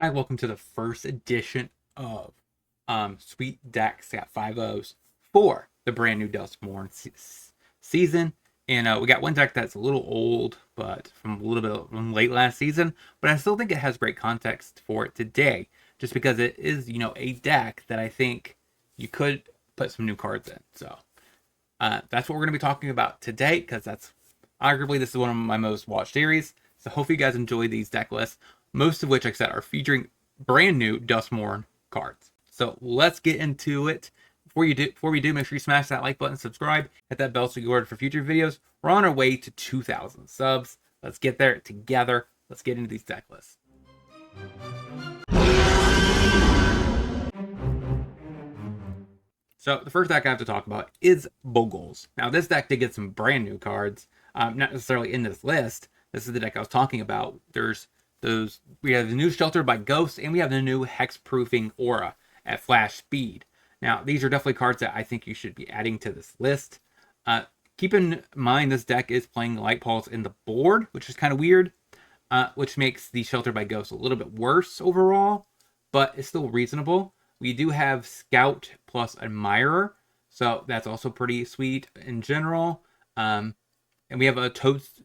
Hi, welcome to the first edition of Sweet Decks. Got 5 O's for the brand new Duskmourn season. And we got one deck that's a little old, but from a little bit from late last season. But I still think it has great context for it today, just because it is, a deck that I think you could put some new cards in. So that's what we're going to be talking about today, because that's arguably this is one of my most watched series. So hopefully you guys enjoy these deck lists, most of which, like I said, are featuring brand new Duskmourn cards. So let's get into it. Before we do, make sure you smash that like button, subscribe, hit that bell so you're alerted for future videos. We're on our way to 2,000 subs. Let's get there together. Let's get into these deck lists. So the first deck I have to talk about is Bogles. Now this deck did get some brand new cards, not necessarily in this list. This is the deck I was talking about. We have the new Shelter by Ghost, and we have the new Hexproofing Aura at Flash Speed. Now these are definitely cards that I think you should be adding to this list. Keep in mind this deck is playing Light Pulse in the board, which is kind of weird, which makes the Shelter by Ghost a little bit worse overall, but it's still reasonable. We do have Scout plus Admirer, so that's also pretty sweet in general. And we have a Toast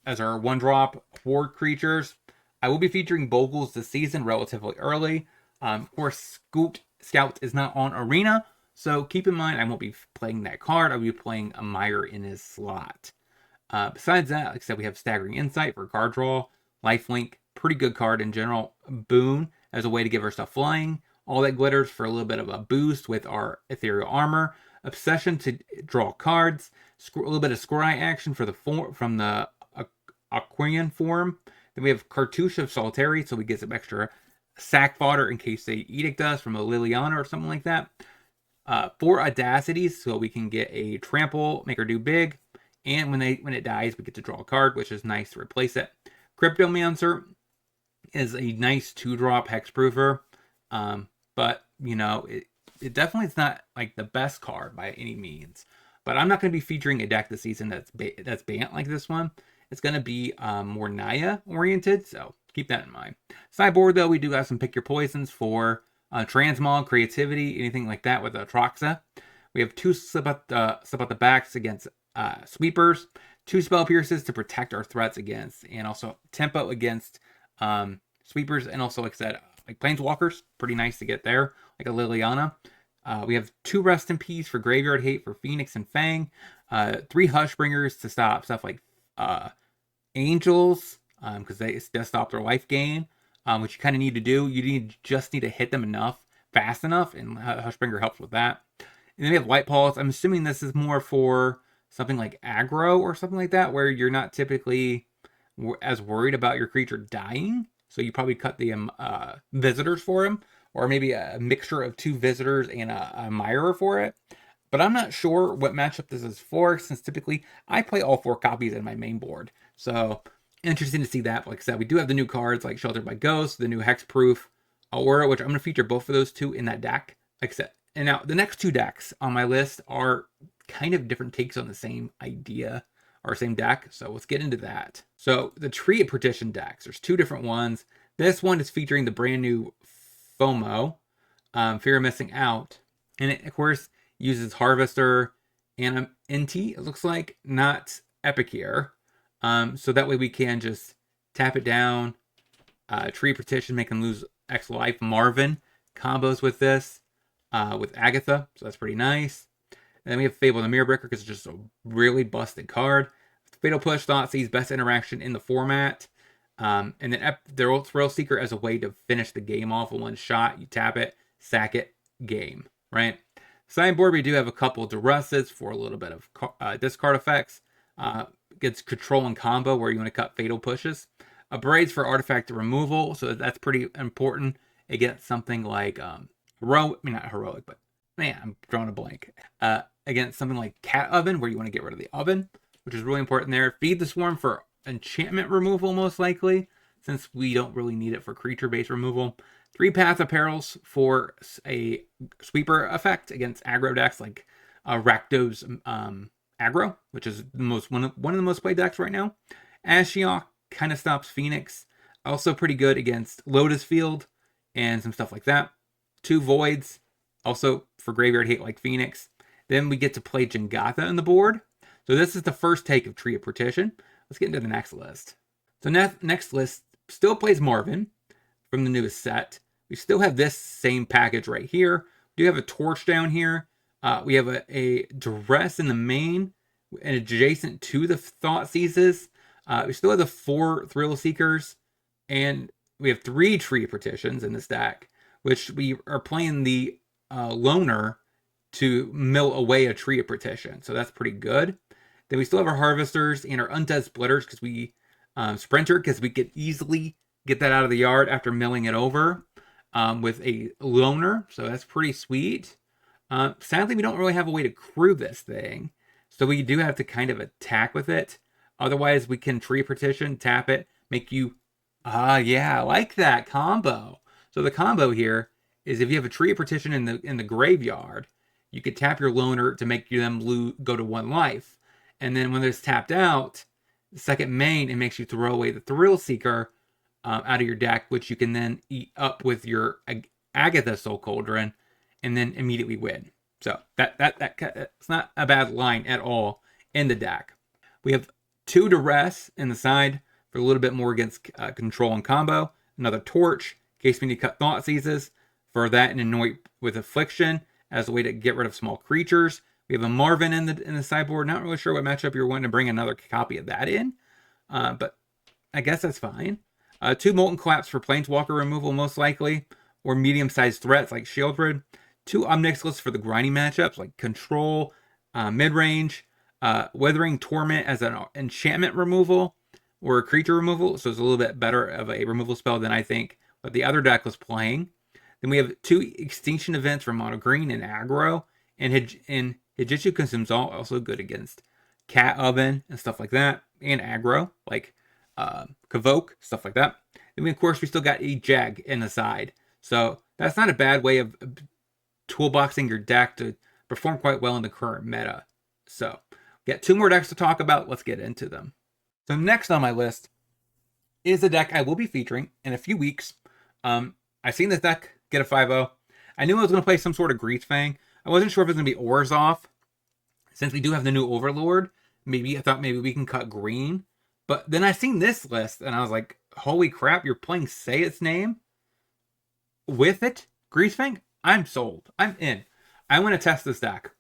as our 1-drop horde creatures. I will be featuring Bogles this season relatively early. Of course, Scout is not on Arena, so keep in mind I won't be playing that card. I'll be playing Admirer in his slot. Besides that, like I said, we have Staggering Insight for card draw. Lifelink, pretty good card in general. Boon as a way to give our stuff flying. All That Glitters for a little bit of a boost with our Ethereal Armor. Obsession to draw cards. A little bit of Scry action for from the Aquarian form. Then we have Cartouche of Solitary, so we get some extra sack fodder in case they edict us from a Liliana or something like that. 4 Audacities, so we can get a Trample, make her do big. And when it dies, we get to draw a card, which is nice to replace it. Cryptomancer is a nice 2-drop hexproofer. But it definitely is not like the best card by any means. But I'm not going to be featuring a deck this season that's banned like this one. It's going to be more Naya oriented, so keep that in mind. Sideboard though, we do have some Pick Your Poisons for Transmog, Creativity, anything like that with Atraxa. We have 2 slip out the backs against Sweepers, 2 Spell Pierces to protect our threats against, and also Tempo against Sweepers, and also, like I said, like Planeswalkers, pretty nice to get there, like a Liliana. We have 2 Rest in Peace for Graveyard Hate for Phoenix and Fang. 3 Hushbringers to stop stuff like Angels, because they stop their life gain, which you kind of need to do. You just need to hit them fast enough, and Hushbringer helps with that. And then we have Light Pulse. I'm assuming this is more for something like aggro or something like that, where you're not typically as worried about your creature dying. So you probably cut the visitors for him, or maybe a mixture of 2 visitors and a Myra for it. But I'm not sure what matchup this is for, since typically I play all 4 copies in my main board. So interesting to see that. Like I said, we do have the new cards like Sheltered by Ghost, the new Hexproof Aura, which I'm going to feature both of those 2 in that deck. Like I said, and now the next 2 decks on my list are kind of different takes on the same idea or same deck, so let's get into that. So the Tree of Partition decks, there's 2 different ones. This one is featuring the brand new FOMO, Fear of Missing Out, and it of course uses Harvester and NT, it looks like, not Epic here. So that way we can just tap it down, Tree of Partition, make them lose X life. Marvin combos with this, with Agatha, so that's pretty nice. And then we have Fable the Mirror Breaker, because it's just a really busted card. Fatal Push, Thoughtseize, best interaction in the format. And then the Thrill Seeker as a way to finish the game off with 1 shot. You tap it, sack it, game, right? Sideboard, we do have a couple Duresses for a little bit of discard effects. Gets Control and Combo, where you want to cut Fatal Pushes. Braids for artifact removal, so that's pretty important against something like not heroic, but man, I'm drawing a blank. Against something like Cat Oven, where you want to get rid of the oven, which is really important there. Feed the Swarm for enchantment removal, most likely, since we don't really need it for creature-based removal. 3 Path of Perils for a sweeper effect against aggro decks like Rakdos aggro, which is one of the most played decks right now. Ashiok kind of stops Phoenix. Also pretty good against Lotus Field, and some stuff like that. 2 Voids, also for Graveyard Hate like Phoenix. Then we get to play Jengatha on the board. So this is the first take of Tree of Partition. Let's get into the next list. So next list still plays Marvin from the newest set. We still have this same package right here. We do have a Torch down here. We have a Duress in the main and adjacent to the Thought Seizes. We still have the 4 Thrill Seekers, and we have 3 Tree of Partitions in this deck, which we are playing the Loner to mill away a Tree of Partition. So that's pretty good. Then we still have our Harvesters and our Undead Splitters because we Sprinter, because we could easily get that out of the yard after milling it over with a Loner. So that's pretty sweet. Sadly, we don't really have a way to crew this thing. So we do have to kind of attack with it. Otherwise, we can Tree Partition, tap it, make you... yeah, I like that combo. So the combo here is if you have a Tree Partition in the graveyard, you could tap your Loner to make them go to 1 life. And then when it's tapped out, the second main, it makes you throw away the Thrill Seeker out of your deck, which you can then eat up with your Agatha Soul Cauldron and then immediately win. So it's not a bad line at all in the deck. We have 2 Duress in the side for a little bit more against control and combo. Another Torch in case we need to cut Thought Seizes for that, and Anoint with Affliction as a way to get rid of small creatures. We have a Marvin in the sideboard. Not really sure what matchup you're wanting to bring another copy of that in, but I guess that's fine. 2 Molten Collapse for Planeswalker removal, most likely, or medium-sized threats like Shieldred. 2 Omnixilus for the grinding matchups like Control, Midrange, Withering Torment as an enchantment removal or a creature removal, so it's a little bit better of a removal spell than I think what the other deck was playing. Then we have 2 Extinction Events for Mono Green and Aggro, and Hijitsu Consumes All, also good against Cat Oven and stuff like that, and aggro, like Convoke, stuff like that. And of course, we still got a Jag in the side. So that's not a bad way of toolboxing your deck to perform quite well in the current meta. So we got 2 more decks to talk about. Let's get into them. So next on my list is a deck I will be featuring in a few weeks. I've seen this deck get a 5-0. I knew I was going to play some sort of Greasefang. I wasn't sure if it was going to be Orzhov. Since we do have the new Overlord, I thought maybe we can cut green. But then I seen this list, and I was like, holy crap, you're playing Say Its Name with it? Greasefang? I'm sold. I'm in. I want to test this deck.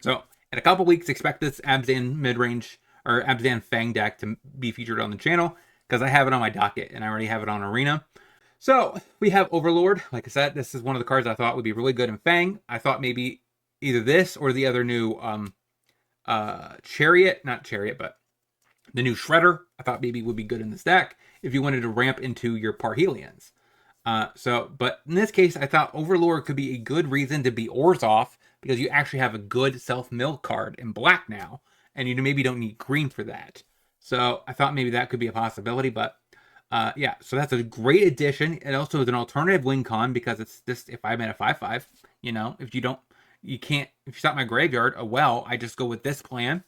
So, in a couple weeks, expect this Abzan midrange, or Abzan Fang deck to be featured on the channel, because I have it on my docket, and I already have it on Arena. So, we have Overlord. Like I said, this is one of the cards I thought would be really good in Fang. I thought maybe either this or the other new Chariot, not Chariot, but the new Shredder, I thought maybe would be good in this deck if you wanted to ramp into your Parhelions. But in this case, I thought Overlord could be a good reason to be Orzhov, because you actually have a good self-mill card in black now, and you maybe don't need green for that. So I thought maybe that could be a possibility, but yeah, so that's a great addition. It also is an alternative win con, because it's just, if I'm in a 5-5, if you stop my graveyard, I just go with this plan.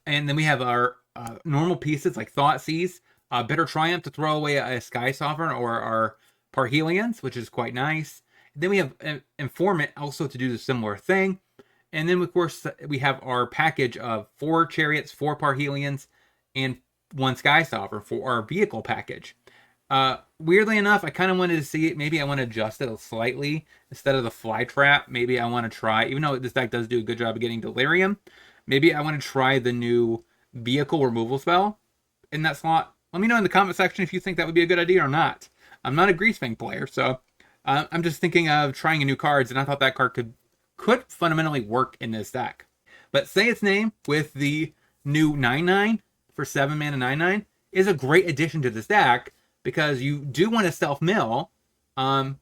And then we have our normal pieces like Thoughtseize, Bitter Triumph to throw away a Sky Sovereign or our Parhelions, which is quite nice. Then we have Informant also to do the similar thing. And then, of course, we have our package of 4 Chariots, 4 Parhelions, and 1 Sky Sovereign for our vehicle package. Weirdly enough, I kind of wanted to see it. Maybe I want to adjust it slightly. Instead of the Fly Trap, maybe I want to try, even though this deck does do a good job of getting Delirium, maybe I want to try the new vehicle removal spell in that slot. Let me know in the comment section if you think that would be a good idea or not. I'm not a Greasefang player, so I'm just thinking of trying a new cards, and I thought that card could fundamentally work in this deck. But Say Its Name with the new 9/9 for 7 mana 9/9 is a great addition to this deck, because you do want to self-mill, and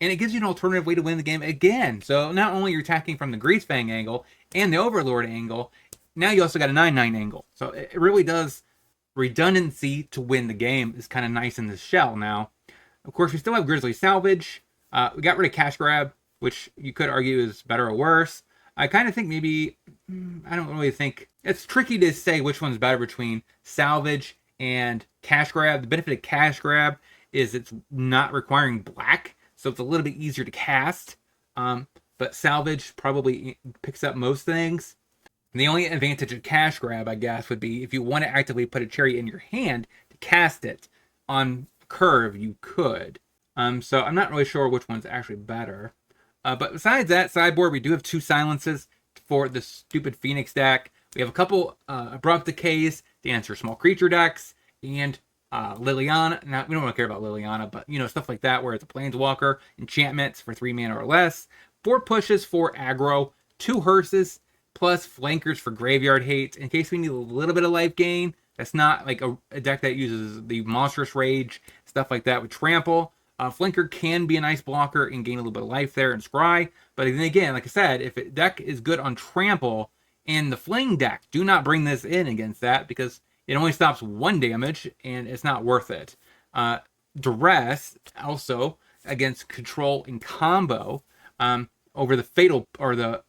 it gives you an alternative way to win the game again. So not only you're attacking from the Greasefang angle and the Overlord angle, now you also got a 9/9 angle. So it really does, redundancy to win the game is kind of nice in this shell now. Of course, we still have Grizzly Salvage. We got rid of Cash Grab, which you could argue is better or worse. I kind of think maybe, I don't really think, it's tricky to say which one's better between Salvage and Cash Grab. The benefit of Cash Grab is it's not requiring black, so it's a little bit easier to cast. But Salvage probably picks up most things. And the only advantage of Cash Grab, I guess, would be if you want to actively put a cherry in your hand to cast it on curve, you could. So I'm not really sure which one's actually better. But besides that, sideboard, we do have 2 silences for the stupid Phoenix deck. We have a couple Abrupt Decays to answer small creature decks, and Liliana. Now, we don't really care about Liliana, but, stuff like that where it's a Planeswalker, enchantments for 3 mana or less, 4 pushes for aggro, 2 hearses, plus flankers for graveyard hate, in case we need a little bit of life gain. That's not like a deck that uses the Monstrous Rage, stuff like that with Trample. Flanker can be a nice blocker and gain a little bit of life there and scry. But then again, like I said, if a deck is good on Trample and the Fling deck, do not bring this in against that because it only stops 1 damage and it's not worth it. Duress also against Control and Combo over the Fatal or the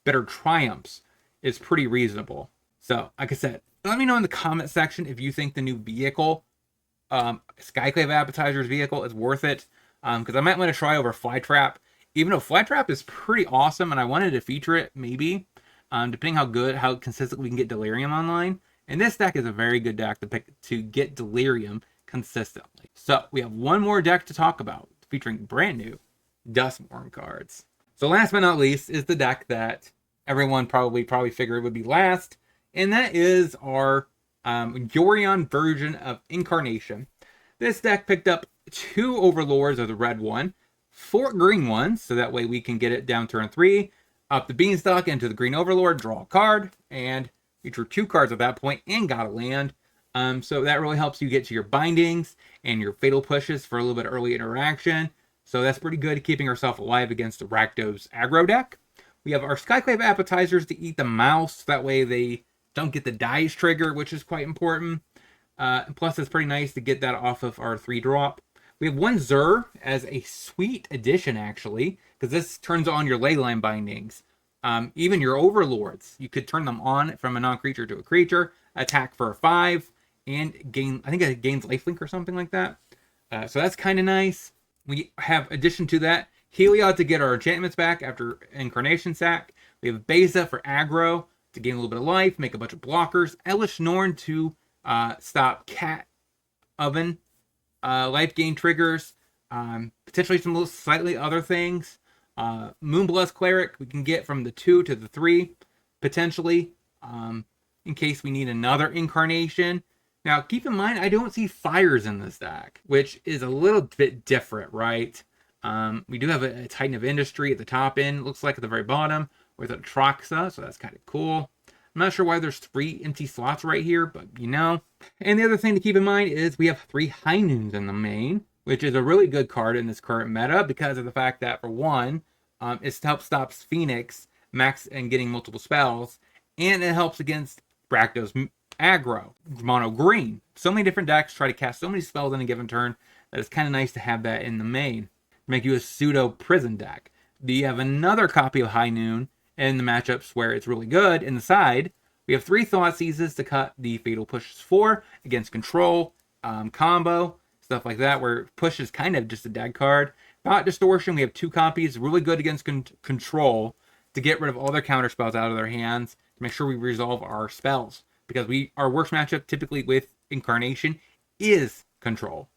Bitter Triumphs is pretty reasonable. So, like I said, let me know in the comment section if you think the new vehicle, Skyclave Appetizer's vehicle, is worth it. Because I might want to try over Flytrap. Even though Flytrap is pretty awesome and I wanted to feature it, maybe. Depending how consistent we can get Delirium online. And this deck is a very good deck to pick to get Delirium consistently. So, we have one more deck to talk about, featuring brand new Duskmourn cards. So last but not least is the deck that everyone probably figured would be last, and that is our Yorion version of Incarnation. This deck picked up 2 Overlords of the red one, 4 green ones, so that way we can get it down turn 3, up the Beanstalk into the green Overlord, draw a card, and you drew 2 cards at that point and got a land. So that really helps you get to your bindings and your fatal pushes for a little bit early interaction. So that's pretty good at keeping ourselves alive against the Rakdos aggro deck. We have our Skyclave Appetizers to eat the mouse. That way they don't get the dice trigger, which is quite important. And plus, it's pretty nice to get that off of our 3-drop. We have 1 Zur as a sweet addition, actually, because this turns on your Leyline bindings. Even your Overlords, you could turn them on from a non-creature to a creature, attack for a 5, and gain, I think it gains lifelink or something like that. So that's kind of nice. We have, addition to that, Heliod to get our enchantments back after Incarnation Sack. We have Beza for aggro to gain a little bit of life, make a bunch of blockers. Elish Norn to stop Cat Oven life gain triggers. Potentially some little slightly other things. Moonblast Cleric we can get from the 2 to the 3, potentially, in case we need another Incarnation. Now, keep in mind, I don't see fires in this deck, which is a little bit different, right? We do have a Titan of Industry at the top end, looks like at the very bottom, with a Troxa, so that's kind of cool. I'm not sure why there's 3 empty slots right here, but And the other thing to keep in mind is we have 3 High Noons in the main, which is a really good card in this current meta because of the fact that, for one, it helps stops Phoenix max and getting multiple spells, and it helps against Rakdos aggro, mono green. So many different decks try to cast so many spells in a given turn that it's kind of nice to have that in the main. Make you a pseudo prison deck. You have another copy of High Noon in the matchups where it's really good. In the side, we have 3 Thoughtseizes to cut the fatal pushes for against control, combo, stuff like that, where push is kind of just a dead card. Thought Distortion, we have 2 copies, really good against control to get rid of all their counter spells out of their hands to make sure we resolve our spells. Because our worst matchup typically with Incarnation is control.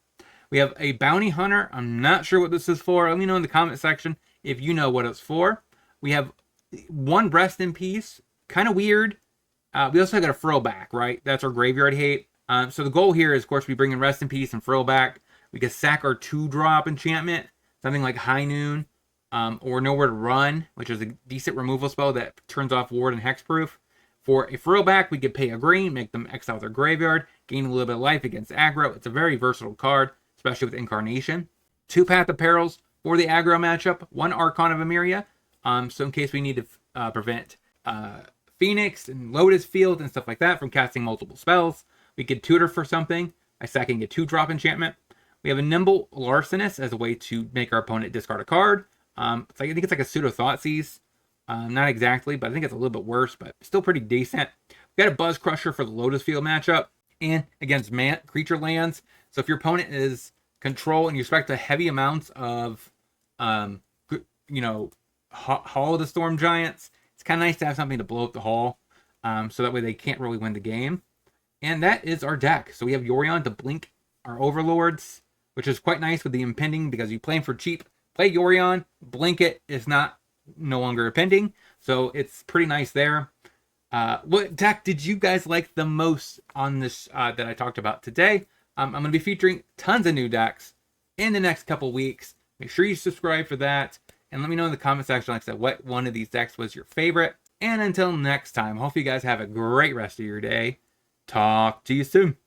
We have a Bounty Hunter. I'm not sure what this is for. Let me know in the comment section if you know what it's for. We have 1 Rest in Peace. Kind of weird. We also got a Throwback, right? That's our graveyard hate. So the goal here is, of course, we bring in Rest in Peace and Throwback. We can sack our 2-drop enchantment. Something like High Noon. Or Nowhere to Run, which is a decent removal spell that turns off Ward and Hexproof. For a Throwback, we could pay a green, make them exile their graveyard, gain a little bit of life against aggro. It's a very versatile card, especially with Incarnation. 2 Path of Perils for the aggro matchup, 1 Archon of Emeria, so in case we need to prevent Phoenix and Lotus Field and stuff like that from casting multiple spells. We could tutor for something by sacking a 2-drop enchantment. We have a Nimble Larcenist as a way to make our opponent discard a card. I think it's like a pseudo Thoughtseize. Not exactly, but I think it's a little bit worse, but still pretty decent. We got a Buzz Crusher for the Lotus Field matchup and against creature lands. So if your opponent is control and you expect a heavy amounts of you know, haul the Storm Giants. It's kind of nice to have something to blow up the hall, so that way they can't really win the game. And that is our deck. So we have Yorion to blink our Overlords, which is quite nice with the impending, because you play for cheap, play Yorion, blink it, is no longer impending. So it's pretty nice there. What deck did you guys like the most on this that I talked about today? I'm going to be featuring tons of new decks in the next couple weeks. Make sure you subscribe for that. And let me know in the comment section, like I said, what one of these decks was your favorite. And until next time, hope you guys have a great rest of your day. Talk to you soon.